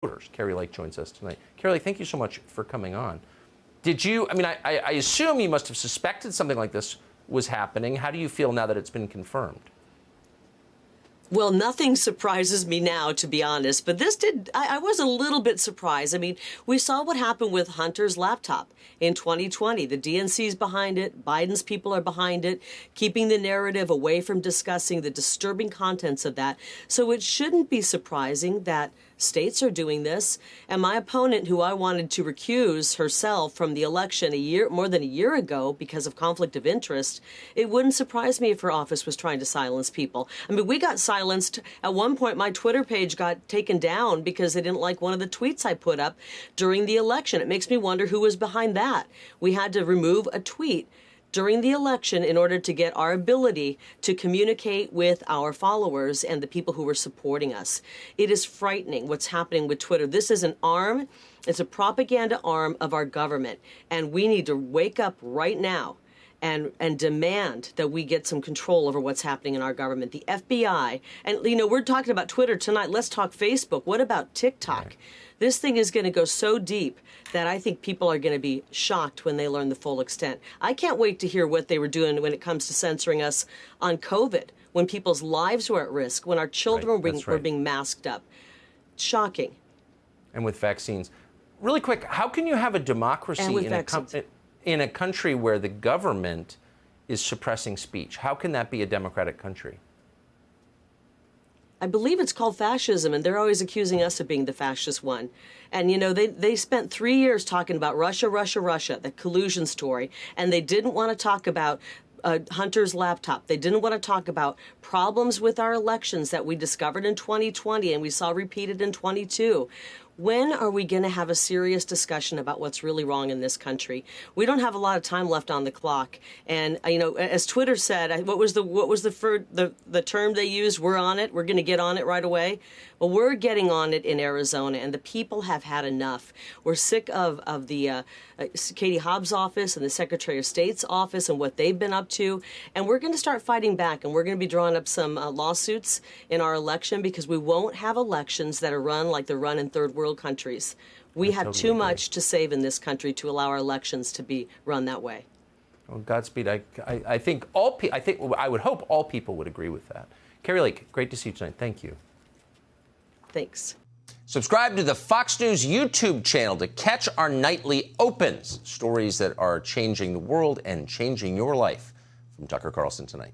voters. Kari Lake joins us tonight. Kari Lake, thank you so much for coming on. Did you, I assume you must have suspected something like this was happening. How do you feel now that it's been confirmed? Well, nothing surprises me now, to be honest, but this did, I was a little bit surprised. I mean, we saw what happened with Hunter's laptop in 2020. The DNC's behind it, Biden's people are behind it, keeping the narrative away from discussing the disturbing contents of that. So it shouldn't be surprising that states are doing this. And my opponent, who I wanted to recuse herself from the election more than a year ago because of conflict of interest, it wouldn't surprise me if her office was trying to silence people. I mean, we got silenced. At one point, my Twitter page got taken down because they didn't like one of the tweets I put up during the election. It makes me wonder who was behind that. We had to remove a tweet during the election in order to get our ability to communicate with our followers and the people who were supporting us. It is frightening what's happening with Twitter. This is an arm, it's a propaganda arm of our government, and we need to wake up right now and demand that we get some control over what's happening in our government. The FBI, and we're talking about Twitter tonight. Let's talk Facebook. What about TikTok? Right. This thing is going to go so deep that I think people are going to be shocked when they learn the full extent. I can't wait to hear what they were doing when it comes to censoring us on COVID, when people's lives were at risk, when our children were being masked up. Shocking. And with vaccines. Really quick, how can you have a democracy in a country where the government is suppressing speech? How can that be a democratic country? I believe it's called fascism, and they're always accusing us of being the fascist one. And, they spent 3 years talking about Russia, the collusion story, and they didn't want to talk about Hunter's laptop. They didn't want to talk about problems with our elections that we discovered in 2020 and we saw repeated in 22. When are we going to have a serious discussion about what's really wrong in this country? We don't have a lot of time left on the clock. And, as Twitter said, what was the term they used? We're on it. We're going to get on it right away. Well, we're getting on it in Arizona, and the people have had enough. We're sick of the Katie Hobbs office and the Secretary of State's office and what they've been up to. And we're going to start fighting back, and we're going to be drawing up some lawsuits in our election because we won't have elections that are run like they're run in third world countries. We have too much to save in this country to allow our elections to be run that way. Well, Godspeed. I think I would hope all people would agree with that. Kari Lake, great to see you tonight. Thank you. Thanks. Subscribe to the Fox News YouTube channel to catch our nightly opens, stories that are changing the world and changing your life. From Tucker Carlson tonight.